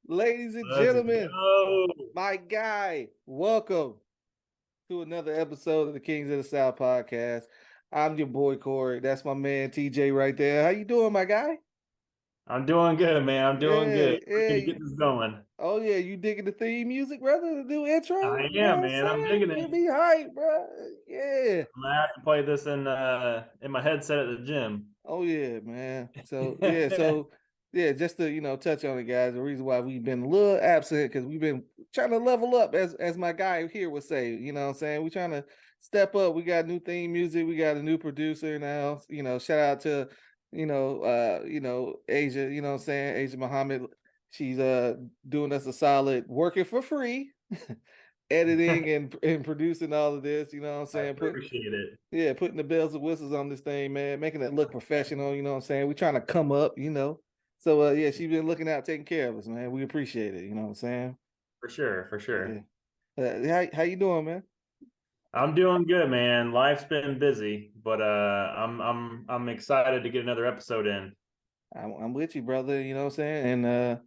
Ladies and Let's gentlemen, go. my guy, welcome to another episode of the Kings of the South podcast. I'm your boy Cory. That's my man TJ right there. How you doing, my guy? I'm doing good, man. I'm doing Yeah, good. We're yeah. gonna get this going. Oh yeah, you digging the theme music, brother? The new intro? I am, Man, man. I'm say digging it it. be hype, bro. Yeah. I'm gonna have to play this in my headset at the gym. Oh yeah, man. So just to touch on it, guys. The reason why we've been a little absent because we've been trying to level up, as my guy here would say. You know what I'm saying? We're trying to step up. We got new theme music. We got a new producer now. Shout out to Asia. You know what I'm saying? Asia Muhammad. She's doing us a solid, working for free. Editing and producing all of this, you know what I'm I saying? appreciate it Putting the bells and whistles on this thing, man, making it look professional, you know what I'm saying? We're trying to come up. So yeah, she's been looking out, taking care of us, man. We appreciate it, you know what I'm saying? for sure, for Yeah. sure. How you doing, man? I'm doing good, man. Life's been busy, but I'm excited to get another episode in. I'm with you, brother, you know what I'm saying? And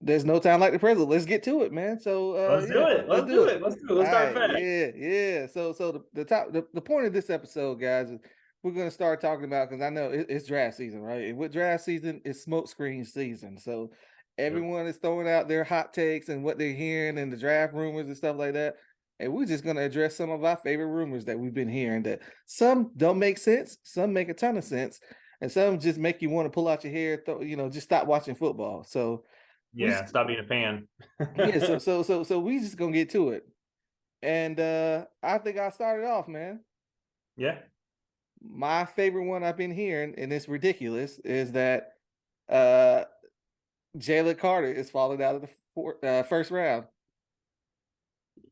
there's no time like the present. Let's get to it, man. So Let's do yeah, it. let's Let's do do it. it. Let's do it. All Let's start right, fast. yeah. So the point of this episode, guys, is we're gonna start talking about because I know it's draft season, right? And with draft season, it's smoke screen season. So Yep. everyone is throwing out their hot takes and what they're hearing and the draft rumors and stuff like that. And we're just gonna address some of our favorite rumors that we've been hearing. That some don't make sense, some make a ton of sense, and some just make you want to pull out your hair. Just stop watching football. So we Yeah, stop being a fan. yeah, so we just gonna get to it. And I think I started off, man. Yeah. My favorite one I've been hearing, and it's ridiculous, is that uh Jalen Carter is falling out of the first round.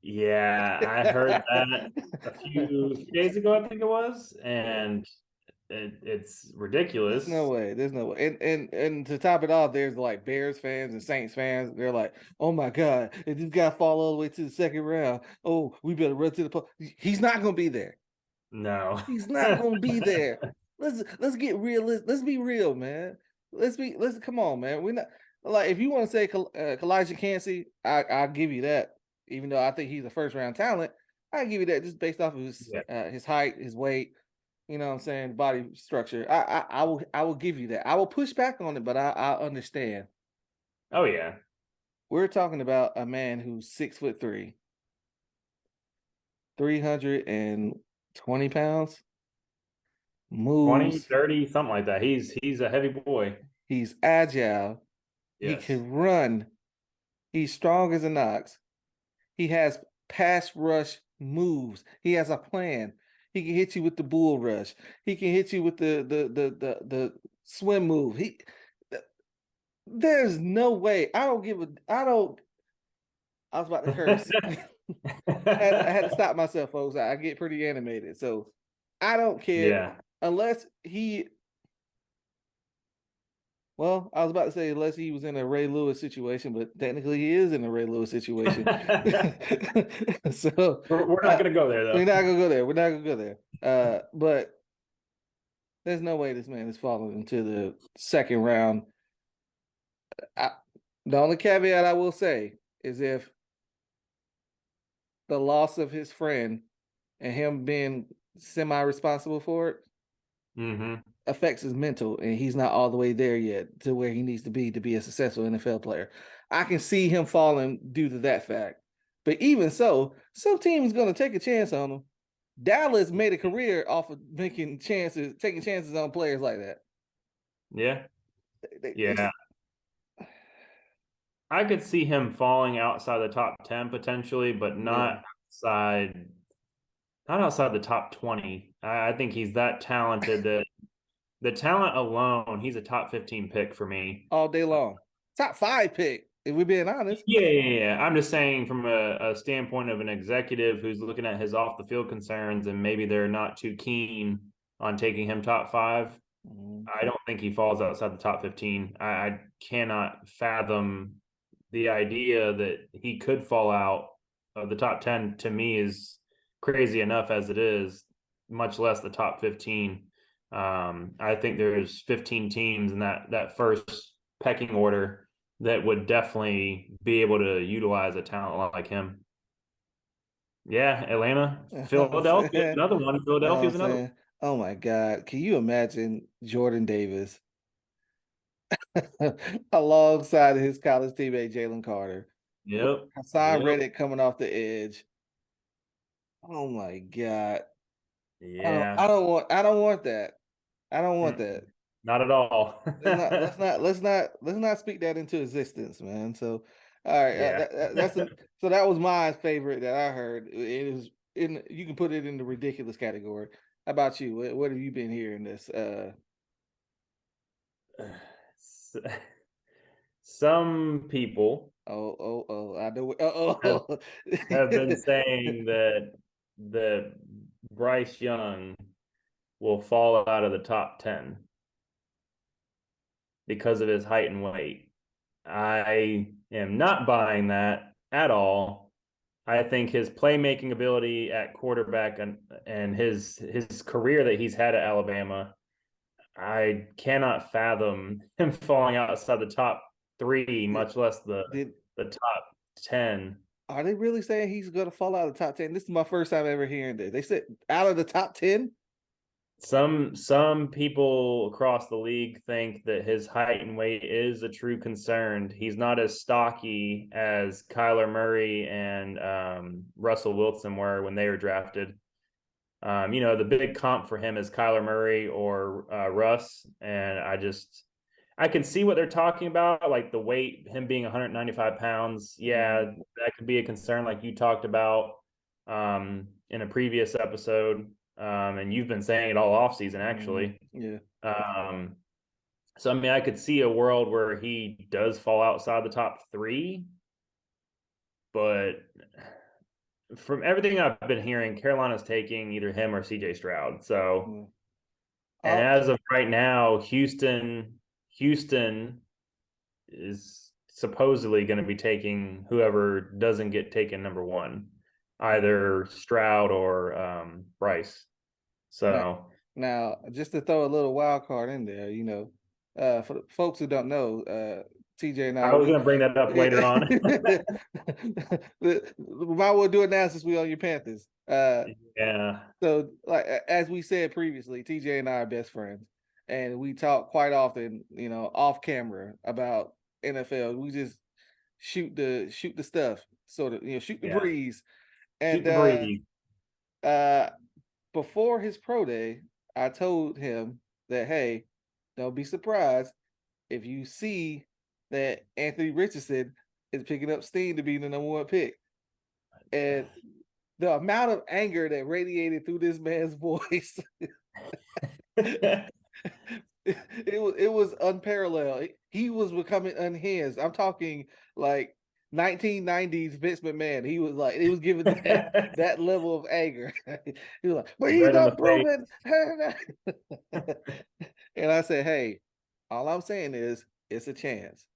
Yeah, I heard that a few days ago, I think it was, and it's There's no ridiculous. way. There's no way. And to top it off, there's like Bears fans and Saints fans. They're like, "Oh my God, if this guy fall all the way to the second round, oh, we better run to the post." He's not gonna be there. No. He's not gonna be there. Let's get real. Let's be real, man. Let's come on, man. We're not like if you want to say Kalijah Cansey, I'll give you that. Even though I think he's a first round talent, I give you that just based off of Yeah. his height, his weight. You know what I'm saying? Body structure. I will give you that. I will push back on it, but I understand. Oh yeah. We're talking about a man who's 6'3", 320 pounds, 20, moves. 30, something like that. He's a heavy boy. He's agile. He Yes. can run. He's strong as an ox. He has pass rush moves. He has a plan. He can hit you with the bull rush. He can hit you with the swim move. There's no way. I don't. I was about to curse. I had to stop myself, folks. I get pretty animated, so I don't care Yeah. unless he. Well, I was about to say unless he was in a Ray Lewis situation, but technically he is in a Ray Lewis situation. So We're not gonna go there we're though. not gonna go there. We're not gonna go there. But there's no way this man is falling into the second round. I, the only caveat I will say is if the loss of his friend and him being semi-responsible for it Mm-hmm. affects his mental, and he's not all the way there yet to where he needs to be a successful NFL player. I can see him falling due to that fact. But even so, some team is going to take a chance on him. Dallas made a career off of taking chances on players like that. Yeah. They Yeah. I could see him falling outside the top 10 potentially, but yeah, not outside the top 20. I think he's that talented that the talent alone, he's a top 15 pick for me. all day long. Top 5 pick, if we're being honest. Yeah. I'm just saying from a standpoint of an executive who's looking at his off the field concerns and maybe they're not too keen on taking him top five. Mm. I don't think he falls outside the top 15. I cannot fathom the idea that he could fall out of the top 10 to me is crazy enough as it is, much less the top 15. I think there's 15 teams in that first pecking order that would definitely be able to utilize a talent like him. Yeah, Atlanta, I'm Philadelphia, saying, another one. Philadelphia I'm is another one. saying, oh my God, can you imagine Jordan Davis alongside his college teammate Jalen Carter, Yep. Hassan Yep. Reddick coming off the edge? Oh my God, Yeah. I don't want that. I don't want Mm-mm. that. Not at all. Let's not speak that into existence, man. So, all right, Yeah. so that was my favorite that I heard. It is in you can put it in the ridiculous category. How about you? What have you been hearing this? S- Some people I know. have have been saying that Bryce Young will fall out of the top 10 because of his height and weight. I am not buying that at all. I think his playmaking ability at quarterback and his career that he's had at Alabama, I cannot fathom him falling outside the top three, did, much less did the top 10. are they really saying he's going to fall out of the top 10? This is my first time ever hearing this. They said out of the top 10. Some people across the league think that his height and weight is a true concern. He's not as stocky as Kyler Murray and Russell Wilson were when they were drafted. The big comp for him is Kyler Murray or Russ, and I can see what they're talking about, like the weight, him being 195 pounds. Yeah, Mm, that could be a concern, like you talked about in a previous episode, and you've been saying it all off season, actually. yeah. Um, so I mean, I could see a world where he does fall outside the top three, but from everything I've been hearing, Carolina's taking either him or CJ Stroud. So, Mm. and Uh, as of right now, Houston is supposedly going to be taking whoever doesn't get taken number one, either Stroud or Bryce. now, So just to throw a little wild card in there, for the folks who don't know, TJ and I, I was going to bring that up later on. we might well do it now since we on your Panthers. Yeah. So like as we said previously, TJ and I are best friends, and we talk quite often, off camera about NFL. We just shoot the stuff, sort of, shoot the Yeah. breeze. Shoot And the breeze. uh, before his pro day, I told him that, hey, don't be surprised if you see that Anthony Richardson is picking up steam to be the number one pick. And the amount of anger that radiated through this man's voice, it was unparalleled. He was becoming unhinged. I'm talking like 1990s Vince McMahon. He was like, it was given that level of anger. He was like, but he's Right in the unproven. face. And I said, hey, all I'm saying is it's a chance.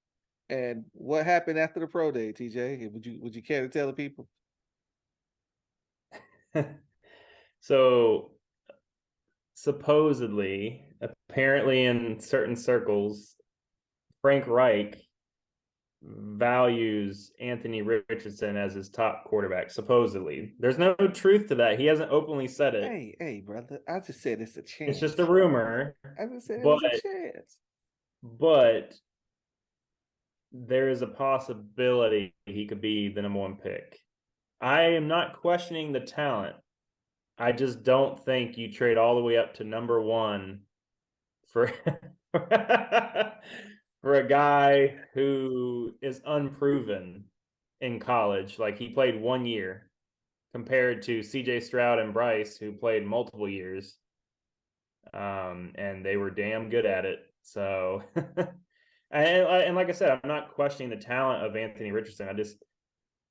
And what happened after the pro day, TJ? Would you care to tell the people? So supposedly, apparently in certain circles, Frank Reich values Anthony Richardson as his top quarterback. Supposedly, there's no truth to that. He hasn't openly said it. Hey, brother! I just said it's a It's just a chance. rumor, I just said it but was a chance. but there is a possibility he could be the number one pick. I am not questioning the talent. I just don't think you trade all the way up to number one for for a guy who is unproven in college. Like he played 1 year compared to CJ Stroud and Bryce, who played multiple years. And they were damn good at it. So, and like I said, I'm not questioning the talent of Anthony Richardson.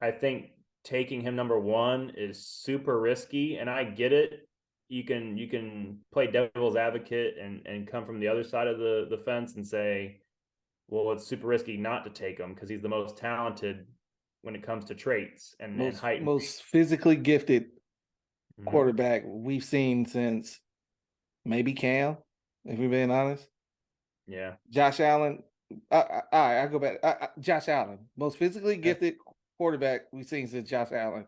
I think taking him number one is super risky, and I get it. You can play devil's advocate and come from the other side of the fence and say, well, it's super risky not to take him because he's the most talented when it comes to traits and height and Most physically gifted weight. quarterback we've seen since maybe Cam, if we're being honest. Yeah. Josh Allen I go back. Josh Allen, most physically Yeah. gifted quarterback we've seen since Josh Allen.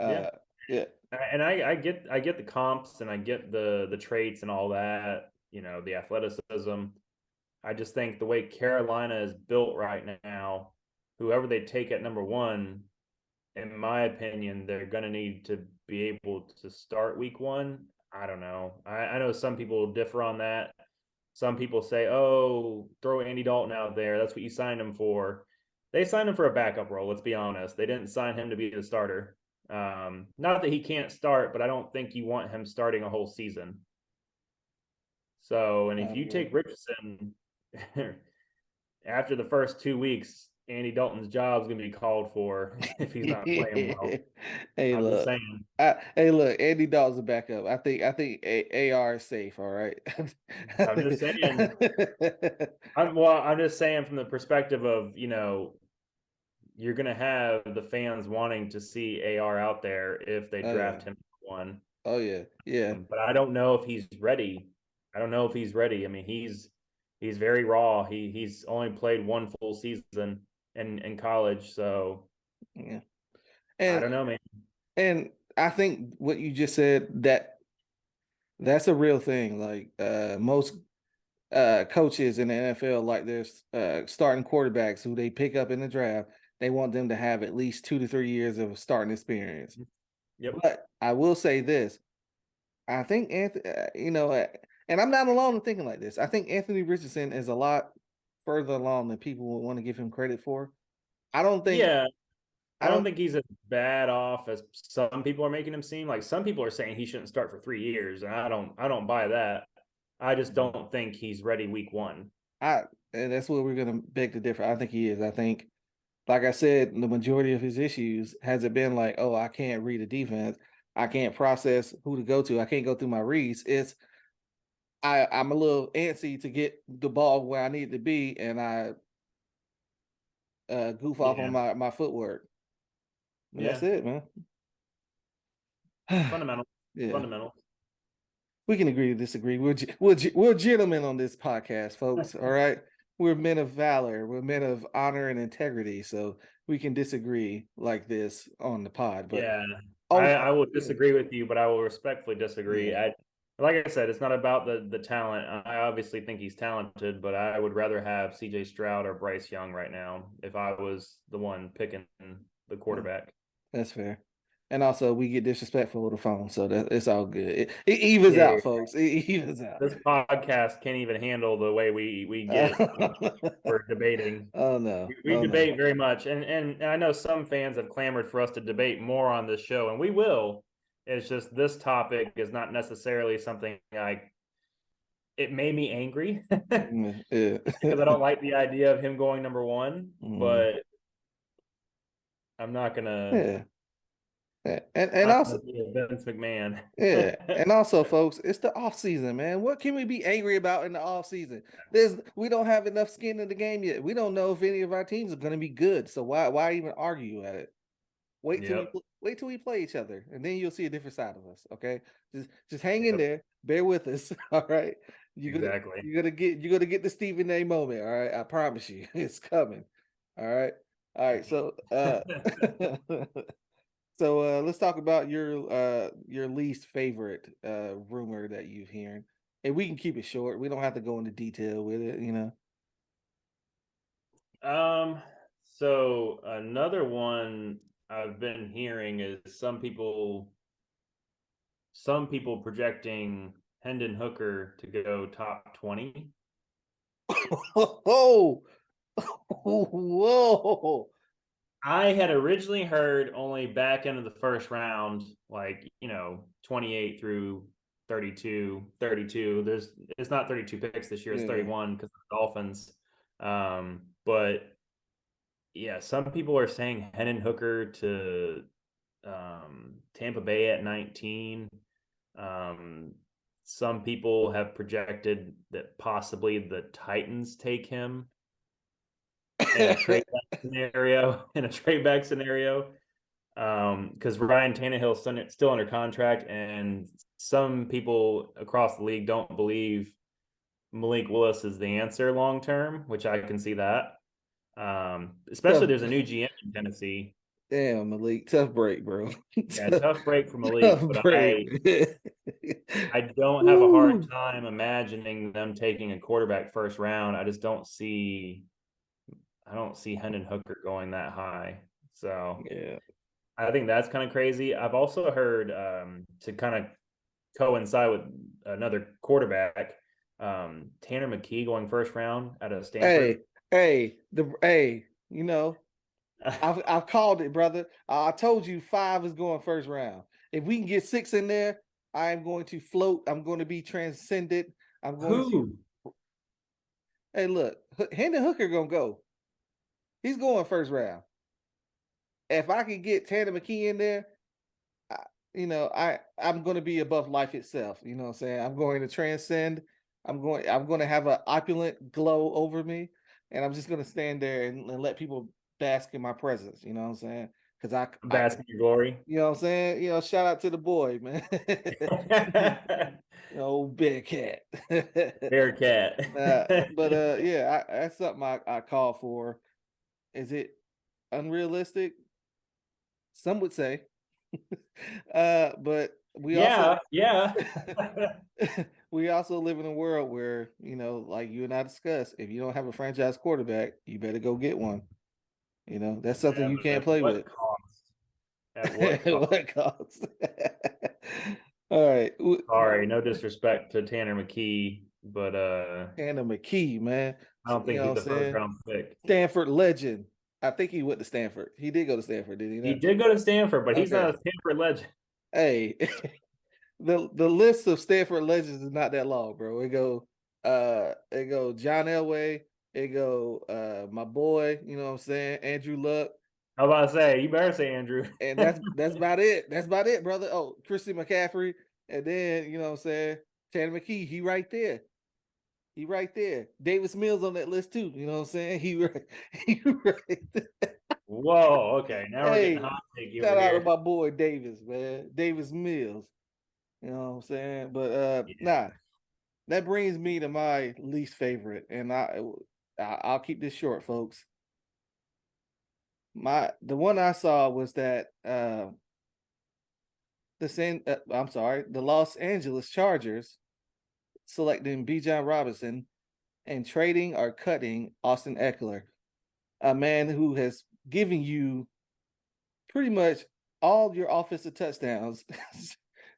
Yeah. Uh, yeah, And I get the comps and I get the traits and all that, you know, the athleticism. I just think the way Carolina is built right now, whoever they take at number one, in my opinion, they're going to need to be able to start week one. I don't know. I know some people differ on that. Some people say, oh, throw Andy Dalton out there. That's what you signed him for. They signed him for a backup role. Let's be honest. They didn't sign him to be the starter. Not that he can't start, but I don't think you want him starting a whole season. So, and I if you agree. take Richardson after the first 2 weeks, Andy Dalton's job is going to be called for if he's not playing well. Hey, I'm just look. saying. Hey, look. Andy Dalton's a backup. I think AR is safe. All right. I'm just saying. I'm just saying from the perspective of, you know, you're going to have the fans wanting to see AR out there if they Oh yeah. draft him one. Oh yeah. Yeah. But I don't know if he's ready. I don't know if he's ready. I mean, he's very raw. He's only played one full season in college, so Yeah. I And don't know, man. and I think what you just said, that's a real thing. Like most coaches in the NFL, like there's starting quarterbacks who they pick up in the draft. They want them to have at least 2 to 3 years of starting experience. Yep. But I will say this: I think Anthony, and I'm not alone in thinking like this. I think Anthony Richardson is a lot further along than people would want to give him credit for. I don't think Yeah, I I don't don't. think he's as bad off as some people are making him seem. Like some people are saying he shouldn't start for 3 years, and I don't buy that. I just don't think he's ready week one. I and that's where we're gonna beg to differ. I think he is. I think, like I said, the majority of his issues hasn't been like, oh, I can't read a defense, I can't process who to go to, I can't go through my reads. It's I'm a little antsy to get the ball where I need to be, and I goof off on Yeah, my footwork. And that's yeah, it, man. fundamental, Yeah, fundamental. we can agree to disagree. We're gentlemen on this podcast, folks. All right, we're men of valor. We're men of honor and integrity. So we can disagree like this on the pod. But Yeah, oh, I will yeah, disagree with you, but I will respectfully disagree. yeah, Like I said, it's not about the talent. I obviously think he's talented, but I would rather have C.J. Stroud or Bryce Young right now if I was the one picking the yeah, quarterback. that's fair. And also, we get disrespectful with the phone, so that it's all good. It evens Yeah, out, folks. It evens out. this podcast can't even handle the way we get for debating. Oh no, We oh no. debate very much, and I know some fans have clamored for us to debate more on this show, and we will. It's just this topic is not necessarily something it made me angry Mm, yeah. because I don't like the idea of him going number one, Mm, but I'm not gonna yeah. Yeah. And not also, gonna be a Vince McMahon. yeah, and also, folks, it's the off season, man. What can we be angry about in the off season? We don't have enough skin in the game yet. We don't know if any of our teams are going to be good. So why even argue at it? Yep, Wait till we play each other, and then you'll see a different side of us. Okay, just hang in yep, there, bear with us. All right, exactly. you're gonna get the Stephen A. moment. All right, I promise you, it's coming. All right. So so let's talk about your least favorite rumor that you've heard, and we can keep it short. We don't have to go into detail with it. Um, so another one I've been hearing is some people projecting Hendon Hooker to go top 20. Oh, whoa. I had originally heard only back end of the first round, like, 28 through 32, 32. It's not 32 picks this year, it's Yeah. 31 because of the Dolphins. But yeah, some people are saying Hendon Hooker to Tampa Bay at 19. Um, some people have projected that possibly the Titans take him in a trade back scenario. In a trade back scenario, because Ryan Tannehill's still under contract, and some people across the league don't believe Malik Willis is the answer long term, which I can see that. Especially Tough, there's a new GM in Tennessee. damn, Malik, tough break, bro. Yeah, tough, tough break for Malik, tough but break. I don't have a hard Woo. time imagining them taking a quarterback first round. I just don't see Hendon Hooker going that high. So Yeah. I think that's kind of crazy. I've also heard to kind of coincide with another quarterback, Tanner McKee going first round out of Stanford. Hey, I've called it, brother. I told you 5 is going first round. If we can get 6 in there, I am going to float. I'm going to be transcendent. I'm going to. Who? Hey, look, Hendon Hooker gonna go. He's going first round. If I can get Tanner McKee in there, I'm going to be above life itself. You know what I'm saying? I'm going to transcend. I'm going to have an opulent glow over me, and I'm just going to stand there and let people bask in my presence. You know what I'm saying? Because Bask in your glory. you know what I'm saying? Shout out to the boy, man. Old big cat. Bearcat. But yeah, that's something I call for. Is it unrealistic? Some would say. But we also Yeah, yeah. we also live in a world where, like you and I discussed, if you don't have a franchise quarterback, you better go get one. That's something Yeah, you but can't at play what with. cost? At what cost? What cost? All right. Sorry, no disrespect to Tanner McKee, but Hannah McKee, man. I don't You think know he's what I'm a first saying? round pick. Stanford legend. I think he went to Stanford. He did go to Stanford, did he He not? did go to Stanford, but he's Okay. not a Stanford legend. Hey, the list of Stanford legends is not that long, bro. It go John Elway, it go my boy, you know what I'm saying, Andrew Luck, I was about to say, you better say Andrew. and that's about it. That's about it, brother. Oh, Christian McCaffrey, and then you know what I'm saying, Tanner McKee, he right there. He right there. Davis Mills on that list too. You know what I'm saying? He right there. Whoa, okay. Now we're getting Hey, hot take over shout out to here. my boy Davis, man. Davis Mills. You know what I'm saying? But Yeah. nah, that brings me to my least favorite, and I'll keep this short, folks. The one I saw was that the Los Angeles Chargers selecting Bijan Robinson and trading or cutting Austin Eckler, a man who has given you pretty much all your offensive touchdowns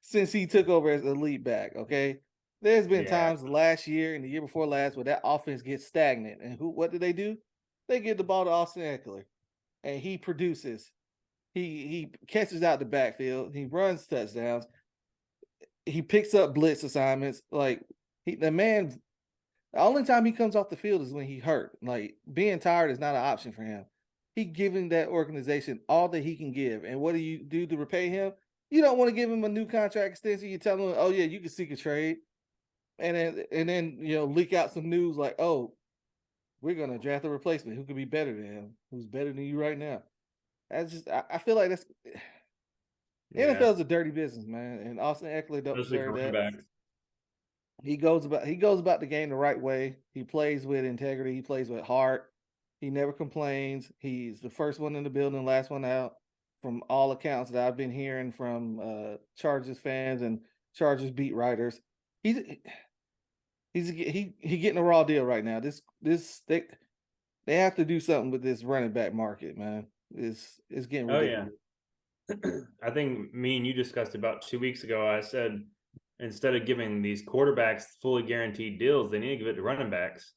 since he took over as the lead back. Okay. There's been Yeah. times last year and the year before last where that offense gets stagnant. And what do? They give the ball to Austin Eckler and he produces. He catches out the backfield, he runs touchdowns, he picks up blitz assignments. Like the man, the only time he comes off the field is when he hurt. Like being tired is not an option for him. He giving that organization all that he can give. And what do you do to repay him? You don't want to give him a new contract extension. You tell him, oh yeah, you can seek a trade. And then leak out some news like, oh, we're gonna draft a replacement who could be better than him, who's better than you right now. That's just I feel like that's Yeah. NFL is a dirty business, man. And Austin Eckler don't Especially deserve for running that. backs. He goes about the game the right way. He plays with integrity. He plays with heart. He never complains. He's the first one in the building, last one out. From all accounts that I've been hearing from Chargers fans and Chargers beat writers, he's he getting a raw deal right now. This they have to do something with this running back market, man. It's getting Oh yeah. ridiculous. I think me and you discussed about 2 weeks ago. I said instead of giving these quarterbacks fully guaranteed deals, they need to give it to running backs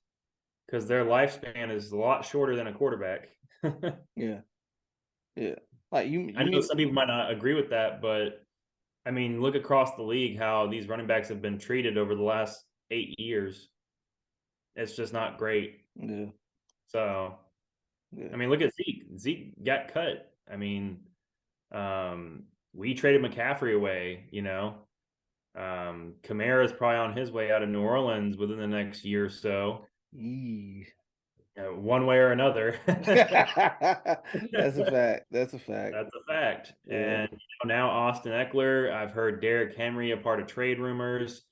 because their lifespan is a lot shorter than a quarterback. Yeah, yeah. Like I you know mean some people might not agree with that, but I mean, look across the league how these running backs have been treated over the last 8 years. It's just not great. yeah, So, yeah. I mean, look at Zeke. Zeke got cut. I mean, we traded McCaffrey away, Kamara's probably on his way out of New Orleans within the next year or so, Yee. one way or another. That's a fact. That's a fact. That's a fact. Yeah. And now Austin Eckler, I've heard Derrick Henry a part of trade rumors.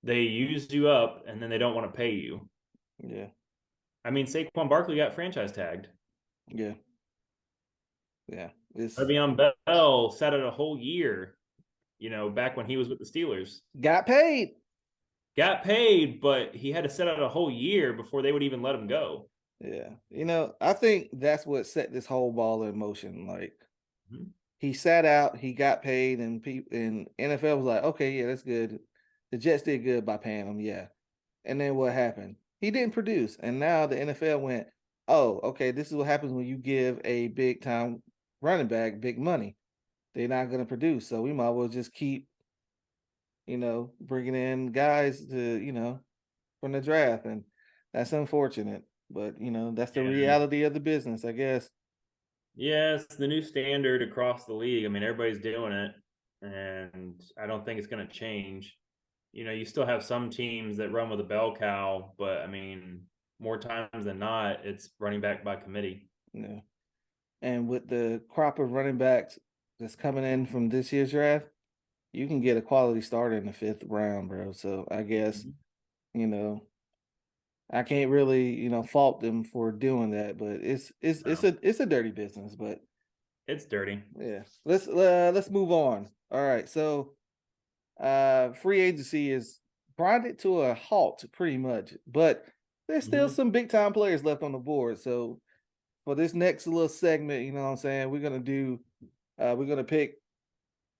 they use you up and then they don't want to pay you. Yeah. I mean, Saquon Barkley got franchise tagged. Yeah. Yeah. It's Le'Veon Bell sat out a whole year, back when he was with the Steelers. got paid. Got paid, but he had to sit out a whole year before they would even let him go. Yeah. I think that's what set this whole ball in motion. Like Mhm. he sat out, he got paid, and NFL was like, okay, yeah, that's good. The Jets did good by paying him, yeah. And then what happened? He didn't produce. And now the NFL went, oh, okay, this is what happens when you give a big time running back big money. They're not going to produce. So we might as well just keep, bringing in guys to, from the draft. And that's unfortunate. But, that's the Yeah. reality of the business, I guess. Yeah, it's the new standard across the league. I mean, everybody's doing it, and I don't think it's going to change. You still have some teams that run with a bell cow, but I mean, more times than not, it's running back by committee. Yeah. And with the crop of running backs that's coming in from this year's draft, you can get a quality starter in the fifth round, bro. So I guess, Mhm. you know, I can't really, fault them for doing that, but No, it's a dirty business. But it's dirty. yeah, let's move on. All right, so free agency is grinded to a halt pretty much, but there's still Hmm. some big time players left on the board. So for this next little segment, what I'm saying, we're gonna pick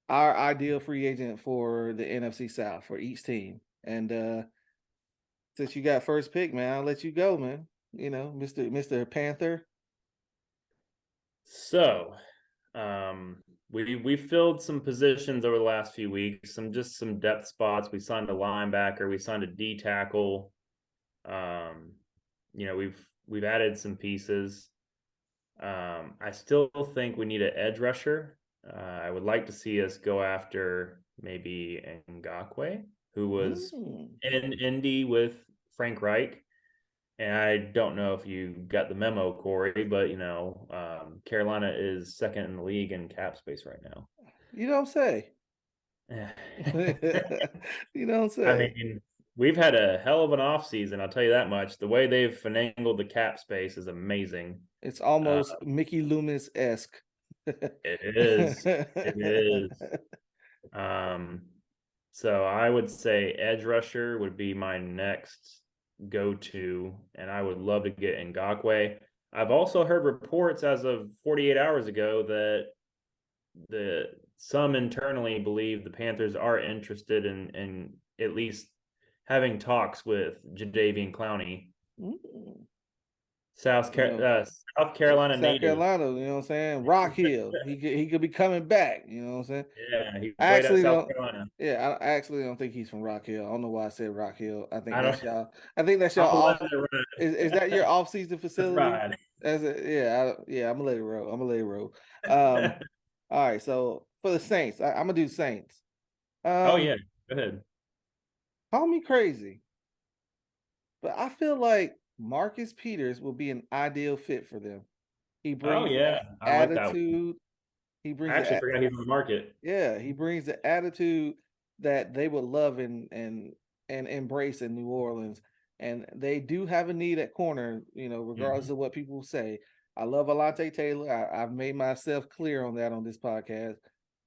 our ideal free agent for the NFC South for each team. And since you got first pick, man, I'll let you go, man. Mr. Panther. So, we filled some positions over the last few weeks. Some depth spots. We signed a linebacker. We signed a D tackle. Um, we've added some pieces. I still think we need an edge rusher. I would like to see us go after maybe Ngakwe, who was Mm. in Indy with Frank Reich. And I don't know if you got the memo, Corey, but Carolina is second in the league in cap space right now. You don't say. You don't I say. mean, we've had a hell of an offseason, I'll tell you that much. The way they've finagled the cap space is amazing. It's Uh, almost Mickey Loomis esque. it is. It is. Um, so I would say edge rusher would be my next go-to, and I would love to get Ngakwe. I've also heard reports as of 48 hours ago that the some internally believe the Panthers are interested in at least having talks with Jadeveon Clowney, Mm. South You know, South Carolina South native. Carolina, saying? Rock Hill. He could be coming back, you know what I'm saying? Yeah, he I played at actually South don't. Carolina. Yeah, I actually don't think he's from Rock Hill. I don't know why I said Rock Hill. I think I don't. that's y'all. I think that's y'all I'm off. letting it Is that your ride. off season Let's facility? ride. Yeah. I'm gonna let it roll. I'm gonna let it roll. Um, all right. So for the Saints, I'm gonna do Saints. Oh yeah, Um, go ahead. call me crazy, but I feel like Marcus Peters will be an ideal fit for them. He Oh brings yeah, that I like that one. attitude. He I brings actually that. forgot he was on the market. Yeah, he brings the attitude that they would love and embrace in New Orleans. And they do have a need at corner, regardless Mhm. of what people say. I love Alante Taylor. I've made myself clear on that on this podcast.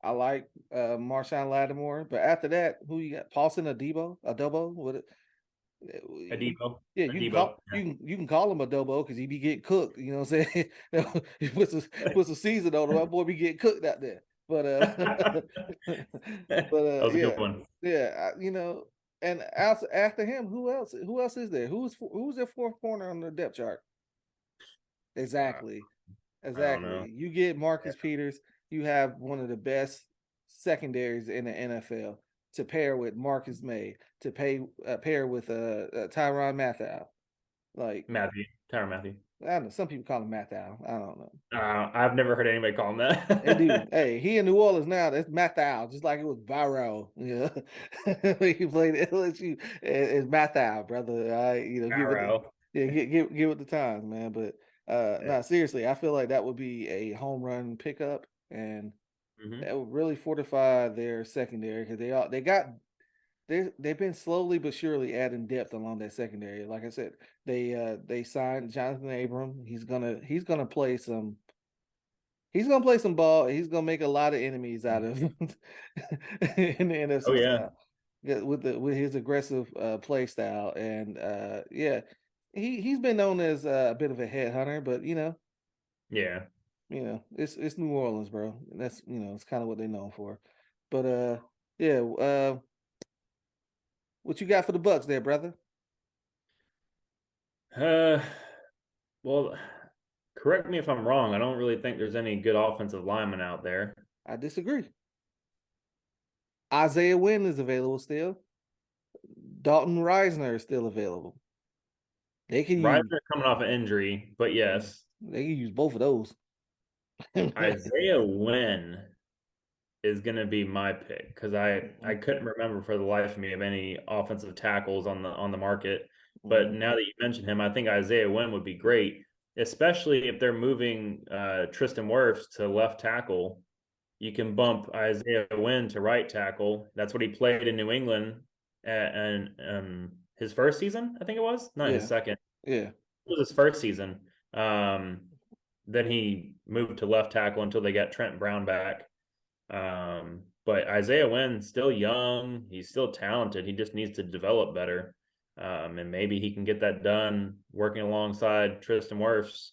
I like Marshawn Lattimore, but after that, who you got? Paulson Adobo? A Yeah, you can Debo. call you can call him Adobo because he be getting cooked. You know what I'm saying? He puts a season on him. My boy be getting cooked out there. But That was a good yeah, one. yeah, and after him, who else? Who else is there? Who's their fourth corner on the depth chart? Uh, Exactly, I don't know. exactly. You get Marcus Peters. You have one of the best secondaries in the NFL to pair with Marcus May to pair with Tyron Matthew. Like Matthew, Tyron Matthew. I don't know, some people call him Matthew. I don't know. I've never heard anybody call him Hey, dude. that. Hey, he in New Orleans now. That's Matthew, just like it was Barrow. When he played at LSU. It's Matthew, brother. All right, get with the Arrow. yeah, get with the times, man. But no, seriously, I feel like that would be a home run pickup, and Hmm. that would really fortify their secondary because they got they've been slowly but surely adding depth along that secondary. Like I said, they signed Jonathan Abram. He's gonna play some ball. He's gonna make a lot of enemies out of in the Oh NFC yeah, South. Yeah, with his aggressive play style. And yeah, he's been known as a bit of a headhunter, but yeah. it's New Orleans, bro. And that's it's kind of what they're known for. But yeah, what you got for the Bucks there, brother? Uh, well, correct me if I'm wrong. I don't really think there's any good offensive linemen out there. I disagree. Isaiah Wynn is available still. Dalton Reisner is still available. They can use Reisner coming off an injury, but yes, they can use both of those. Isaiah Wynn is going to be my pick because I couldn't remember for the life of me of any offensive tackles on the market. But Mhm. now that you mentioned him, I think Isaiah Wynn would be great, especially if they're moving Tristan Wirfs to left tackle. You can bump Isaiah Wynn to right tackle. That's what he played in New England, and his first season, I think it was, not his Yeah, second. yeah. It was his first season. Then he moved to left tackle until they got Trent Brown back. But Isaiah Wynn's still young. He's still talented. He just needs to develop better. And maybe he can get that done working alongside Tristan Wirfs.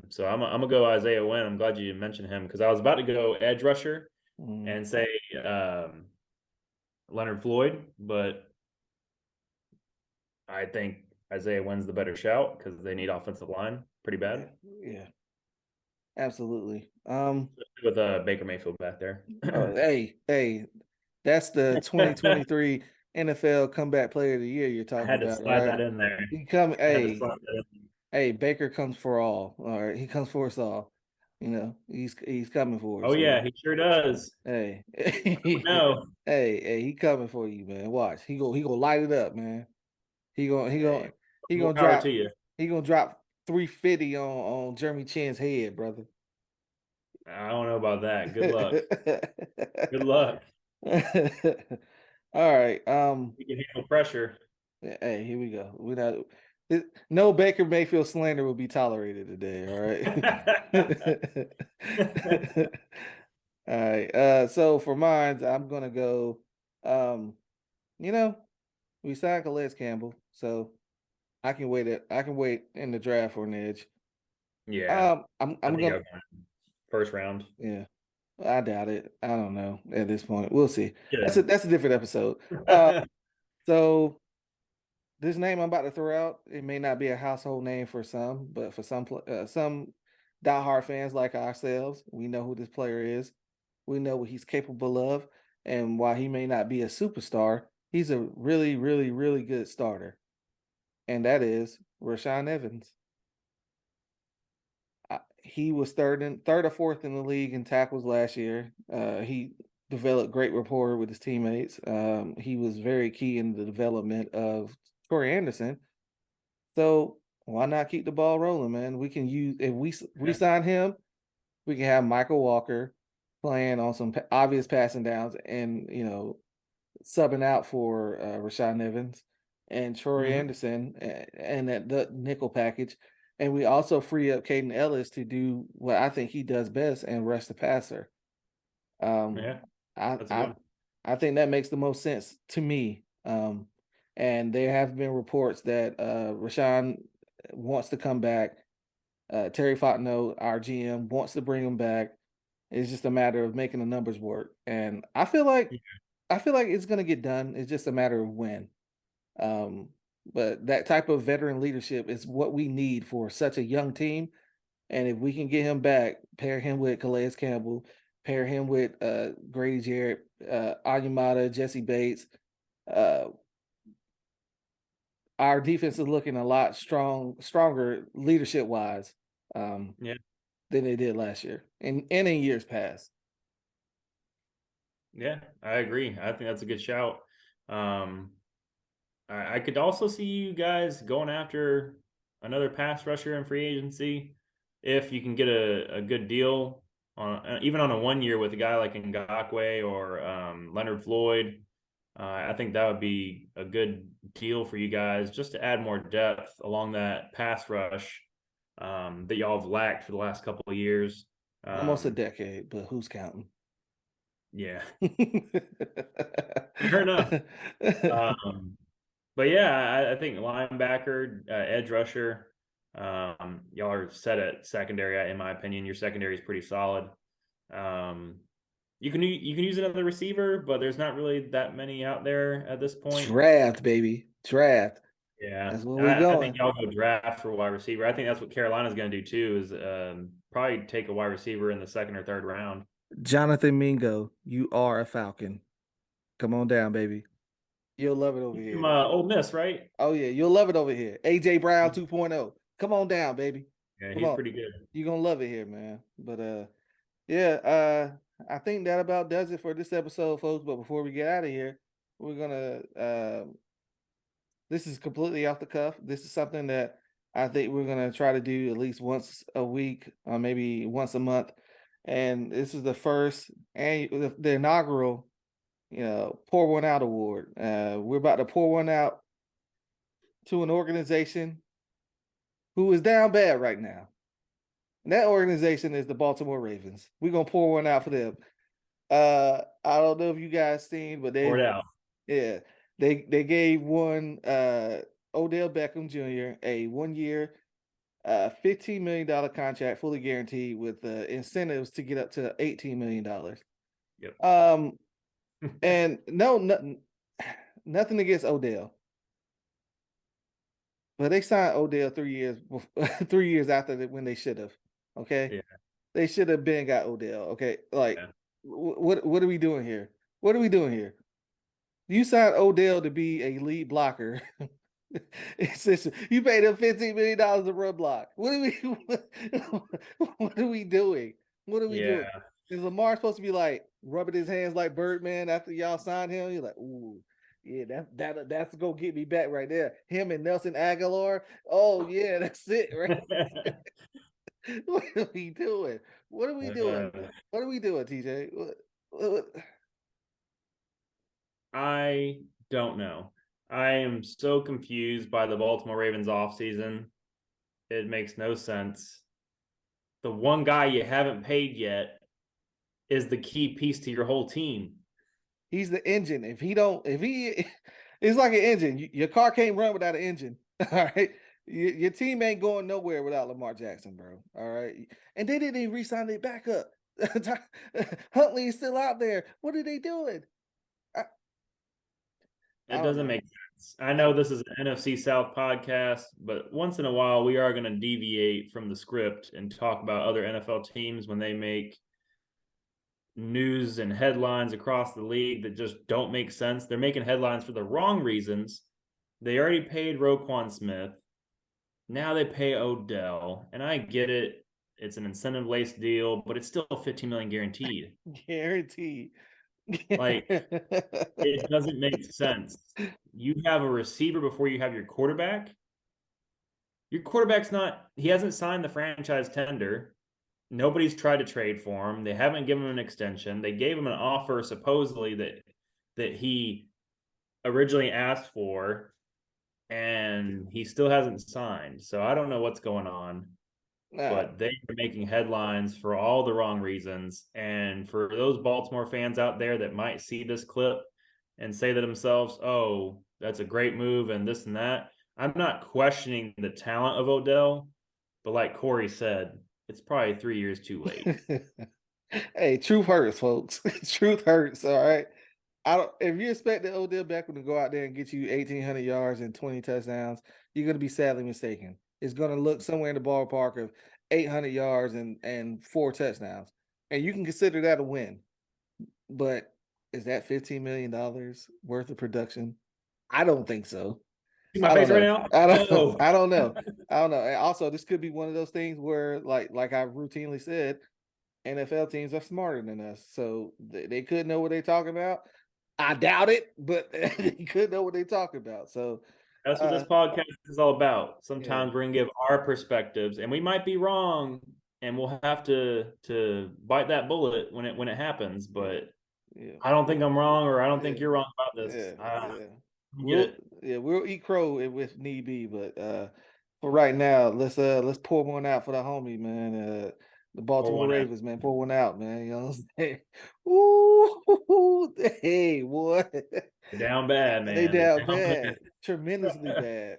So I'm gonna go Isaiah Wynn. I'm glad you mentioned him because I was about to go edge rusher Mhm. and say um, Leonard Floyd, but I think Isaiah Wynn's the better shout because they need offensive line pretty Yeah, bad yeah, absolutely. with Baker Mayfield back there. Oh, hey, that's the 2023 NFL Comeback Player of the Year you're I talking had to about, slide right? that in there. He come, I had to slide that in. hey, Baker comes for all right? He comes for us all. He's coming for us. Oh So yeah, he sure does. hey, No, hey, he coming for you, man. Watch, he gonna light it up, man. He gonna he hey, gonna he more gonna power to drop you. he gonna drop 350 on Jeremy Chin's head, brother. I don't know about that. Good luck. Good luck. All right. You can handle pressure. Hey, here we go. No Baker Mayfield slander will be tolerated today. All right. All right. So for mine, I'm gonna go. Um, you know, we signed Calais Campbell, so I can wait in the draft for an edge. Yeah, I I'm think gonna I've gone first round. yeah. I doubt it. I don't know at this point. We'll see. Good. That's a different episode. Uh, so this name I'm about to throw out, it may not be a household name for some, but for some diehard fans like ourselves, we know who this player is. We know what he's capable of, and while he may not be a superstar, he's a really, really, really good starter, and that is Rashawn Evans. He was third or fourth in the league in tackles last year. He developed great rapport with his teammates. He was very key in the development of Corey Anderson. So why not keep the ball rolling, man? We can use if we Yeah. re-sign him, we can have Michael Walker playing on some obvious passing downs, and subbing out for Rashawn Evans and Troy Hmm. Anderson and that the nickel package. And we also free up Caden Ellis to do what I think he does best and rush the passer. Um, Yeah, I that's a good I one. I think that makes the most sense to me. And there have been reports that Rashawn wants to come back. Terry Fontenot, our GM, wants to bring him back. It's just a matter of making the numbers work. And I feel like it's gonna get done. It's just a matter of when. Um, but that type of veteran leadership is what we need for such a young team. And if we can get him back, pair him with Calais Campbell, pair him with Grady Jarrett, Anyamata, Jesse Bates, uh, our defense is looking a lot stronger leadership wise Yeah, than they did last year and in years past. yeah, I agree. I think that's a good shout. Um, I could also see you guys going after another pass rusher in free agency if you can get a good deal on even on a 1 year with a guy like Ngakwe or Leonard Floyd. I think that would be a good deal for you guys just to add more depth along that pass rush that y'all have lacked for the last couple of years. Almost a decade, but who's counting? Yeah, fair enough. But yeah, I think linebacker, edge rusher, y'all are set at secondary. In my opinion, your secondary is pretty solid. Um, you can use another receiver, but there's not really that many out there at this point. Draft, baby. Draft. Yeah, That's where we I think going. y'all go draft for a wide receiver. I think that's what Carolina's going to do too. Is probably take a wide receiver in the second or third round. Jonathan Mingo, you are a Falcon. Come on down, baby. You'll love it over He's from here. Ole Miss, right? Oh yeah, you'll love it over here. AJ Brown 2.0. Come on down, baby. Yeah, Come he's on. pretty good. You're gonna love it here, man. But yeah, I think that about does it for this episode, folks. But before we get out of here, we're gonna this is completely off the cuff. This is something that I think we're gonna try to do at least once a week, or maybe once a month. And this is the first and the inaugural, pour one out award. We're about to pour one out to an organization who is down bad right now. And that organization is the Baltimore Ravens. We're gonna pour one out for them. I don't know if you guys seen, but Pour it out. yeah, they gave one Odell Beckham Jr. a 1 year, $15 million contract, fully guaranteed, with incentives to get up to $18 million. Yep. And nothing against Odell, but they signed Odell 3 years before, 3 years after when they should have. Okay, Yeah. they should have been got Odell. Okay, like Yeah. what are we doing here? What are we doing here? You signed Odell to be a lead blocker. You paid him $15 million to run block. What are we? What are we doing? What are we doing? Yeah. Is Lamar supposed to be like rubbing his hands like Birdman after y'all signed him? You're like, ooh, yeah, that's gonna get me back right there. Him and Nelson Aguilar. Oh yeah, that's it, right? What are we doing? What are we doing? Uh, What are we doing, TJ? What? I don't know. I am so confused by the Baltimore Ravens offseason. It makes no sense. The one guy you haven't paid yet is the key piece to your whole team. He's the engine. If he, it's like an engine. Your car can't run without an engine. All right. Your team ain't going nowhere without Lamar Jackson, bro. All right. And they didn't even re-sign their backup. Huntley is still out there. What are they doing? I It don't doesn't know. make sense. I know this is an NFC South podcast, but once in a while we are going to deviate from the script and talk about other NFL teams when they make news and headlines across the league that just don't make sense. They're making headlines for the wrong reasons. They already paid Roquan Smith. Now they pay Odell, and I get it. It's an incentive-laced deal, but it's still 15 million guaranteed. Guaranteed. Like, it doesn't make sense. You have a receiver before you have your quarterback. Your quarterback's not, he hasn't signed the franchise tender. Nobody's tried to trade for him. They haven't given him an extension. They gave him an offer supposedly that he originally asked for, and he still hasn't signed. So I don't know what's going on, Nah. but they are making headlines for all the wrong reasons. And for those Baltimore fans out there that might see this clip and say to themselves, oh, that's a great move and this and that, I'm not questioning the talent of Odell, but like Cory said, it's probably 3 years too late. Hey, truth hurts, folks. Truth hurts. All right. I don't. If you expect the Odell Beckham to go out there and get you 1,800 yards and 20 touchdowns, you're going to be sadly mistaken. It's going to look somewhere in the ballpark of 800 yards and 4 touchdowns, and you can consider that a win. But is that $15 million worth of production? I don't think so. See my I don't face right know. now? I don't. No. I don't know. I don't know. And also, this could be one of those things where, like I routinely said, NFL teams are smarter than us, so they could know what they're talking about. I doubt it, but they could know what they're talking about. So, That's what this podcast is all about. yeah, Sometimes we're gonna give our perspectives, and we might be wrong, and we'll have to bite that bullet when it happens. yeah. But Yeah. I don't think I'm wrong, or I don't think Yeah. you're wrong about this. Yeah. Yeah. Get We'll it. we'll eat crow if need be, but for right now, let's pour one out for the homie, man. The Pour Baltimore one out. Ravens, man. Pour one out, man. You know what I'm saying? Ooh, hey, boy. They're down bad, They man. They're down down bad. bad. Tremendously bad.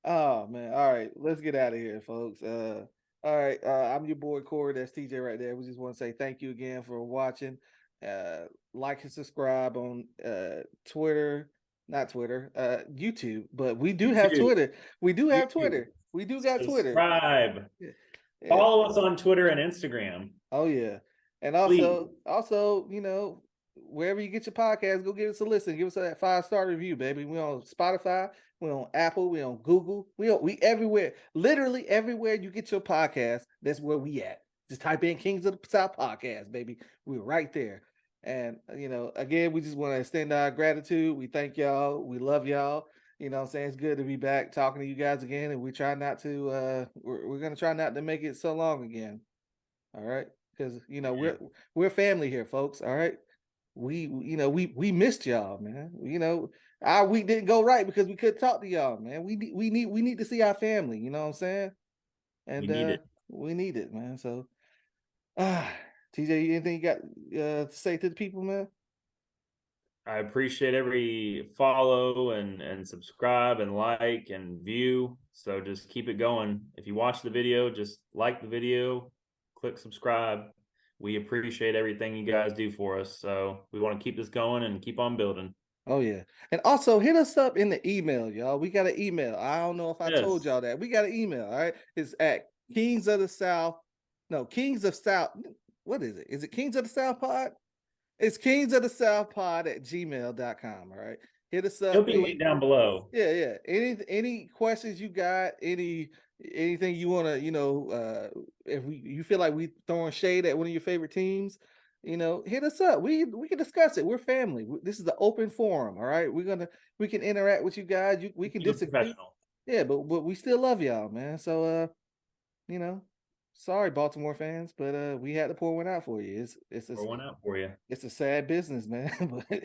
Oh man. All right, let's get out of here, folks. All right. I'm your boy Cory. That's TJ right there. We just want to say thank you again for watching. Uh like and subscribe on Twitter, not Twitter, YouTube, but we do have YouTube, Twitter. We do have YouTube, Twitter. We do got Twitter. subscribe. Yeah. Yeah. Follow us on Twitter and Instagram. Oh yeah. And Please. also, wherever you get your podcast, go give us a listen. Give us that 5-star review, baby. We on Spotify, we on Apple, we on Google, we everywhere. Literally everywhere you get your podcast, that's where we at. Just type in Kings of the South podcast, baby. We're right there. And again, we just want to extend our gratitude. We thank y'all. We love y'all. You know what I'm saying? It's good to be back talking to you guys again. And we try not to we're gonna try not to make it so long again. All right. Because we're family here, folks. All right. We missed y'all, man. Our week didn't go right because we couldn't talk to y'all, man. We need to see our family, you know what I'm saying? We And need it. we need it, man. So TJ, anything you got to say to the people, man? I appreciate every follow and subscribe and like and view. So just keep it going. If you watch the video, just like the video, click subscribe. We appreciate everything you guys do for us. So we want to keep this going and keep on building. Oh yeah. And also hit us up in the email, y'all. We got an email. I don't know if I told Yes. y'all that. We got an email, all right? It's at Kings of the South. No, Kings of South. What is it? Is it Kings of the South Pod? It's Kings of the South Pod at gmail.com. All right. Hit us It'll up. be linked down below. Yeah. Any questions you got, anything you want to, if you feel like we throwing shade at one of your favorite teams, hit us up. We can discuss it. We're family. This is the open forum. All right. We can interact with you guys. We can Keep it disagree. professional. Yeah, but we still love y'all, man. So you know, sorry, Baltimore fans, but we had to pour one out for you. Pour one out for you. It's a sad business, man. But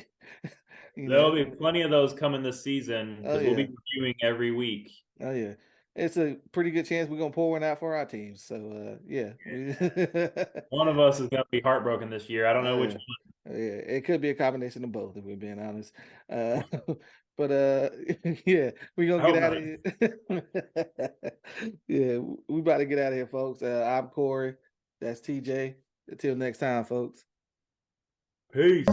There'll be plenty of those coming this season oh because we'll yeah, be reviewing every week. oh yeah. It's a pretty good chance we're gonna pour one out for our teams. So yeah. One of us is going to be heartbroken this year. I don't know which Yeah. one. Yeah, it could be a combination of both, if we're being honest. But yeah, we're I gonna get hope out not. of here. Yeah, we about to get out of here, folks. I'm Cory. That's TJ. Until next time, folks. Peace.